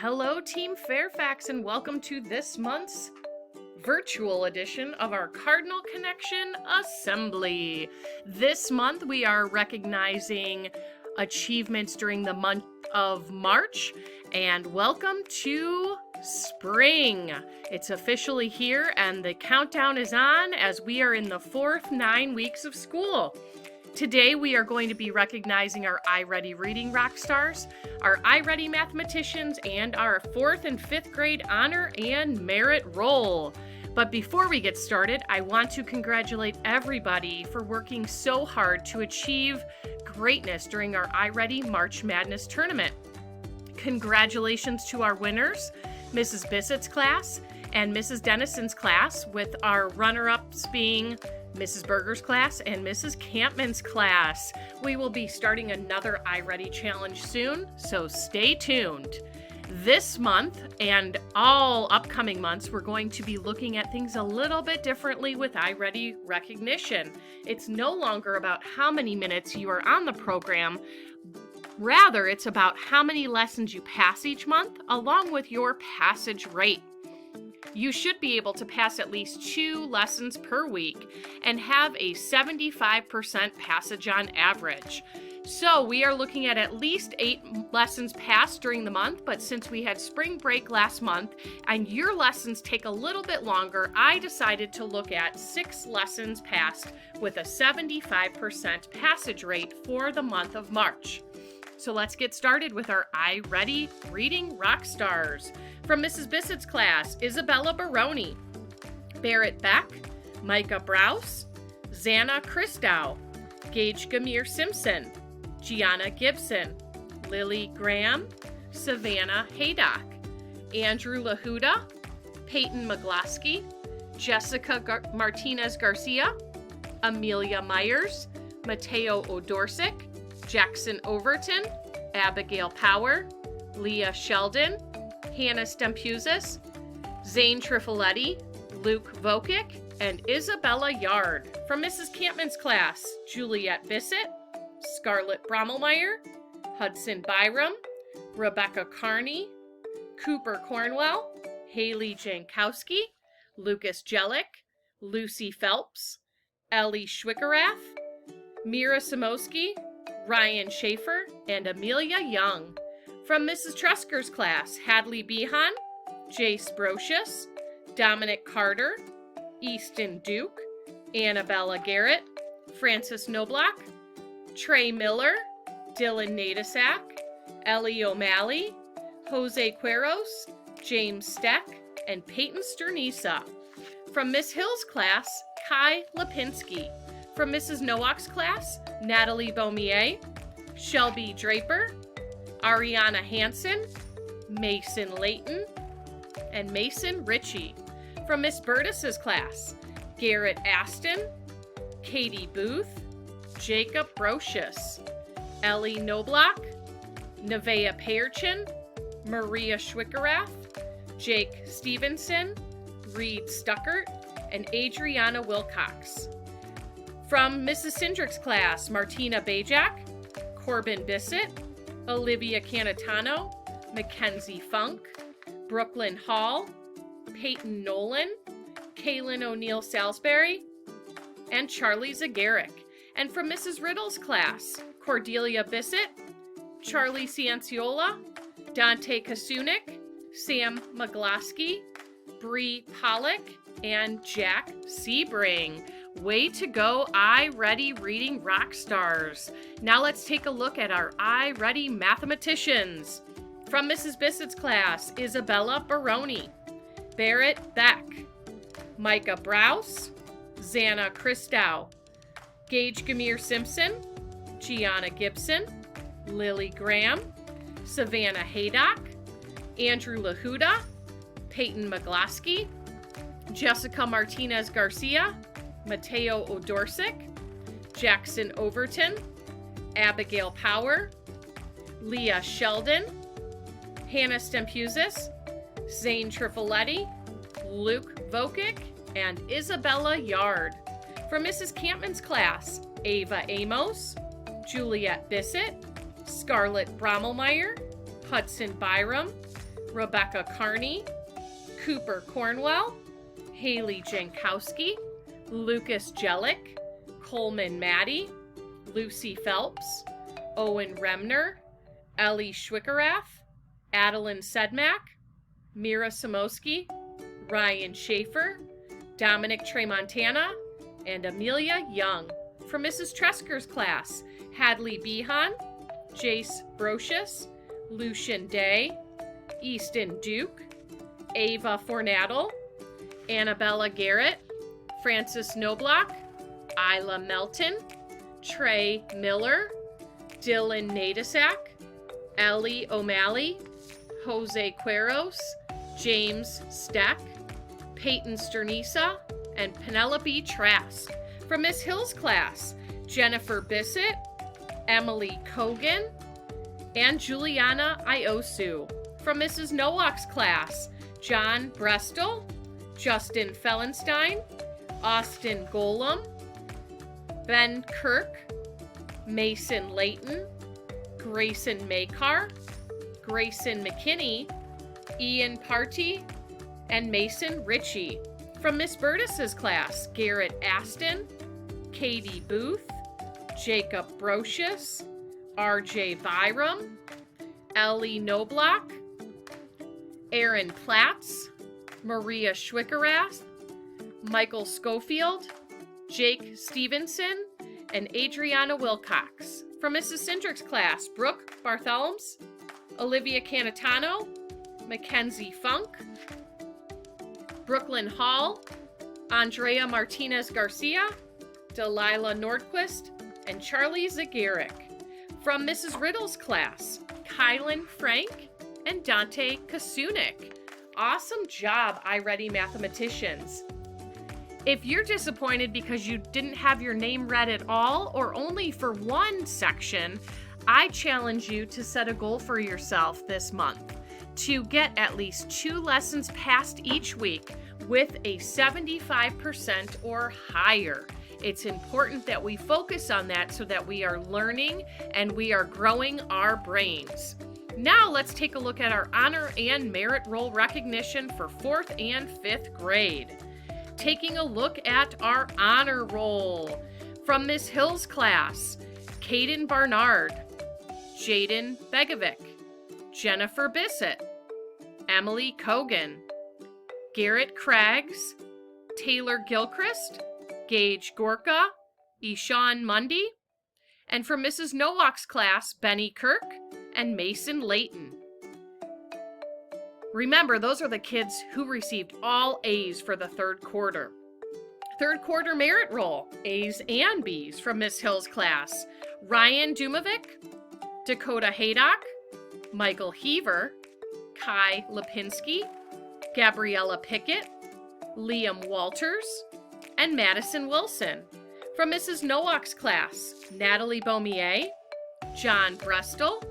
Hello, Team Fairfax, and welcome to this month's virtual edition of our Cardinal Connection Assembly. This month, we are recognizing achievements during the month of March, and welcome to spring. It's officially here, and the countdown is on as we are in the fourth 9 weeks of school. Today, we are going to be recognizing our iReady Reading rock stars, our iReady mathematicians, and our 4th and 5th grade honor and merit roll. But before we get started, I want to congratulate everybody for working so hard to achieve greatness during our iReady March Madness tournament. Congratulations to our winners, Mrs. Bissett's class and Mrs. Dennison's class, with our runner-ups being Mrs. Berger's class and Mrs. Campman's class. We will be starting another iReady challenge soon, so stay tuned. This month and all upcoming months, we're going to be looking at things a little bit differently with iReady recognition. It's no longer about how many minutes you are on the program. Rather, it's about how many lessons you pass each month, along with your passage rate. You should be able to pass at least 2 lessons per week and have a 75% passage on average. So we are looking at least 8 lessons passed during the month, but since we had spring break last month and your lessons take a little bit longer, I decided to look at 6 lessons passed with a 75% passage rate for the month of March. So let's get started with our iReady Reading rock stars. From Mrs. Bissett's class, Isabella Baroni, Barrett Beck, Micah Browse, Xana Christow, Gage Gamir Simpson, Gianna Gibson, Lily Graham, Savannah Haydock, Andrew Lahuda, Peyton McGlasky, Jessica Martinez Garcia, Amelia Myers, Mateo Odorsic, Jackson Overton, Abigail Power, Leah Sheldon, Hannah Stempuzis, Zane Trifoletti, Luke Vokic, and Isabella Yard. From Mrs. Campman's class, Juliet Bissett, Scarlett Brommelmeyer, Hudson Byram, Rebecca Carney, Cooper Cornwell, Haley Jankowski, Lucas Jellick, Lucy Phelps, Ellie Schwickerath, Mira Samosky, Ryan Schaefer, and Amelia Young. From Mrs. Tresker's class, Hadley Behan, Jace Brocious, Dominic Carter, Easton Duke, Annabella Garrett, Francis Knobloch, Trey Miller, Dylan Nadasak, Ellie O'Malley, Jose Quiros, James Steck, and Peyton Sternisa. From Miss Hill's class, Kai Lipinski. From Mrs. Nowak's class, Natalie Beaumier, Shelby Draper, Ariana Hansen, Mason Layton, and Mason Ritchie. From Miss Burtis's class, Garrett Aston, Katie Booth, Jacob Brocious, Ellie Knobloch, Nevaeh Pearchin, Maria Schwickerath, Jake Stevenson, Reed Stuckert, and Adriana Wilcox. From Mrs. Sindrick's class, Martina Bajak, Corbin Bissett, Olivia Canatano, Mackenzie Funk, Brooklyn Hall, Peyton Nolan, Kaylin O'Neill Salisbury, and Charlie Zagaric. And from Mrs. Riddle's class, Cordelia Bissett, Charlie Cianciola, Dante Kasunik, Sam McGlasky, Bree Pollock, and Jack Sebring. Way to go, iReady Reading rock stars. Now let's take a look at our iReady mathematicians. From Mrs. Bissett's class, Isabella Baroni, Barrett Beck, Micah Browse, Xana Christow, Gage Gamir Simpson, Gianna Gibson, Lily Graham, Savannah Haydock, Andrew Lahuda, Peyton McGlasky, Jessica Martinez Garcia, Mateo Odorsic, Jackson Overton, Abigail Power, Leah Sheldon, Hannah Stempuzis, Zane Trifoletti, Luke Vokic, and Isabella Yard. From Mrs. Campman's class, Ava Amos, Juliet Bissett, Scarlett Brommelmeyer, Hudson Byram, Rebecca Carney, Cooper Cornwell, Haley Jankowski, Lucas Jellick, Coleman Maddie, Lucy Phelps, Owen Remner, Ellie Schwickerath, Adeline Sedmak, Mira Samosky, Ryan Schaefer, Dominic Tremontana, and Amelia Young. From Mrs. Tresker's class, Hadley Behan, Jace Brocious, Lucian Day, Easton Duke, Ava Fornadel, Annabella Garrett, Francis Knobloch, Isla Melton, Trey Miller, Dylan Nadasak, Ellie O'Malley, Jose Quiros, James Steck, Peyton Sternisa, and Penelope Trask. From Miss Hill's class, Jennifer Bissett, Emily Kogan, and Juliana Iosu. From Mrs. Nowak's class, John Brestel, Justin Fellenstein, Austin Golem, Ben Kirk, Mason Layton, Grayson Makar, Grayson McKinney, Ian Party, and Mason Ritchie. From Miss Burtis's class, Garrett Aston, Katie Booth, Jacob Brocious, RJ Byram, Ellie Knobloch, Aaron Platts, Maria Schwickerath, Michael Schofield, Jake Stevenson, and Adriana Wilcox. From Mrs. Cindric's class, Brooke Barthelms, Olivia Canatano, Mackenzie Funk, Brooklyn Hall, Andrea Martinez Garcia, Delilah Nordquist, and Charlie Zagaric. From Mrs. Riddle's class, Kylan Frank and Dante Kasunik. Awesome job, iReady mathematicians. If you're disappointed because you didn't have your name read at all or only for one section, I challenge you to set a goal for yourself this month to get at least 2 lessons passed each week with a 75% or higher. It's important that we focus on that so that we are learning and we are growing our brains. Now let's take a look at our honor and merit roll recognition for 4th and 5th grade. Taking a look at our honor roll. From Miss Hill's class, Caden Barnard, Jaden Begovic, Jennifer Bissett, Emily Kogan, Garrett Craggs, Taylor Gilchrist, Gage Gorka, Ishan Mundy, and from Mrs. Nowak's class, Benny Kirk and Mason Layton. Remember, those are the kids who received all A's for the 3rd quarter. 3rd quarter merit roll, A's and B's from Miss Hill's class, Ryan Dumovic, Dakota Haydock, Michael Heaver, Kai Lipinski, Gabriella Pickett, Liam Walters, and Madison Wilson. From Mrs. Nowak's class, Natalie Beaumier, John Brestel,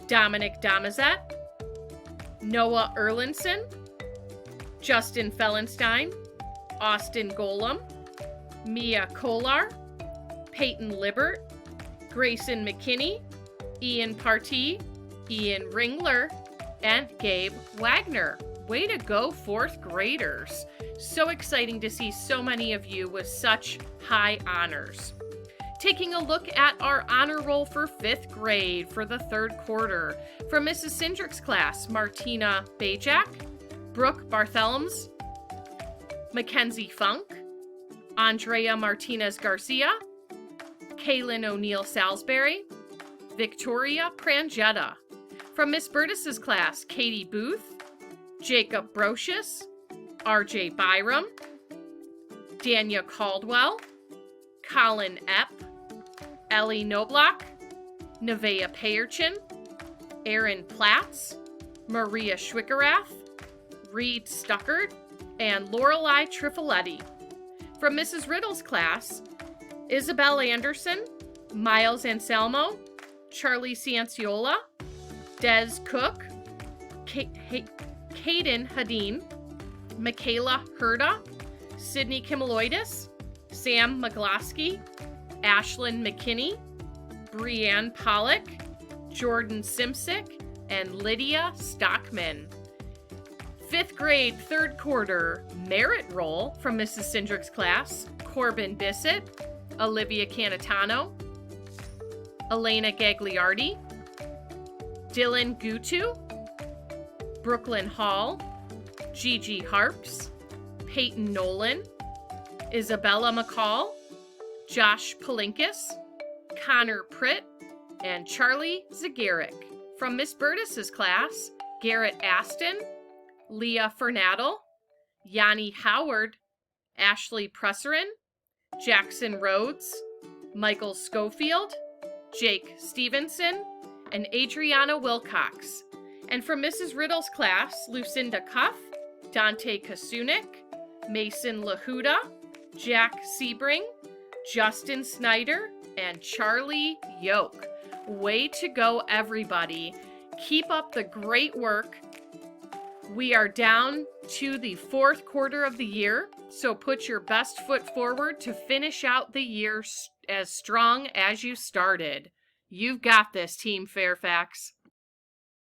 Dominic Damazet, Noah Erlinson, Justin Fellenstein, Austin Golem, Mia Kolar, Peyton Libert, Grayson McKinney, Ian Partee, Ian Ringler, and Gabe Wagner. Way to go, 4th graders. So exciting to see so many of you with such high honors. Taking a look at our honor roll for 5th grade for the 3rd quarter. From Mrs. Cindric's class, Martina Bajak, Brooke Barthelms, Mackenzie Funk, Andrea Martinez Garcia, Kaylin O'Neill Salisbury, Victoria Prangetta. From Miss Burtis's class, Katie Booth, Jacob Brocious, RJ Byram, Dania Caldwell, Colin Epp, Ellie Knobloch, Nevaeh Payerchin, Aaron Platts, Maria Schwickerath, Reed Stuckert, and Lorelei Trifoletti. From Mrs. Riddle's class, Isabel Anderson, Miles Anselmo, Charlie Cianciola, Des Cook, Caden Hadeen, Michaela Herda, Sydney Kimiloidis, Sam McGlosky, Ashlyn McKinney, Brianne Pollock, Jordan Simsick, and Lydia Stockman. Fifth grade, third quarter merit roll from Mrs. Cindric's class, Corbin Bissett, Olivia Canatano, Elena Gagliardi, Dylan Gutu, Brooklyn Hall, Gigi Harps, Peyton Nolan, Isabella McCall, Josh Palinkis, Connor Pritt, and Charlie Zagaric. From Miss Burtis's class, Garrett Aston, Leah Fernadel, Yanni Howard, Ashley Presserin, Jackson Rhodes, Michael Schofield, Jake Stevenson, and Adriana Wilcox. And from Mrs. Riddle's class, Lucinda Cuff, Dante Kasunik, Mason Lahuda, Jack Sebring, Justin Snyder, and Charlie Yoke. Way to go, everybody. Keep up the great work. We are down to the fourth quarter of the year, so put your best foot forward to finish out the year as strong as you started. You've got this, Team Fairfax.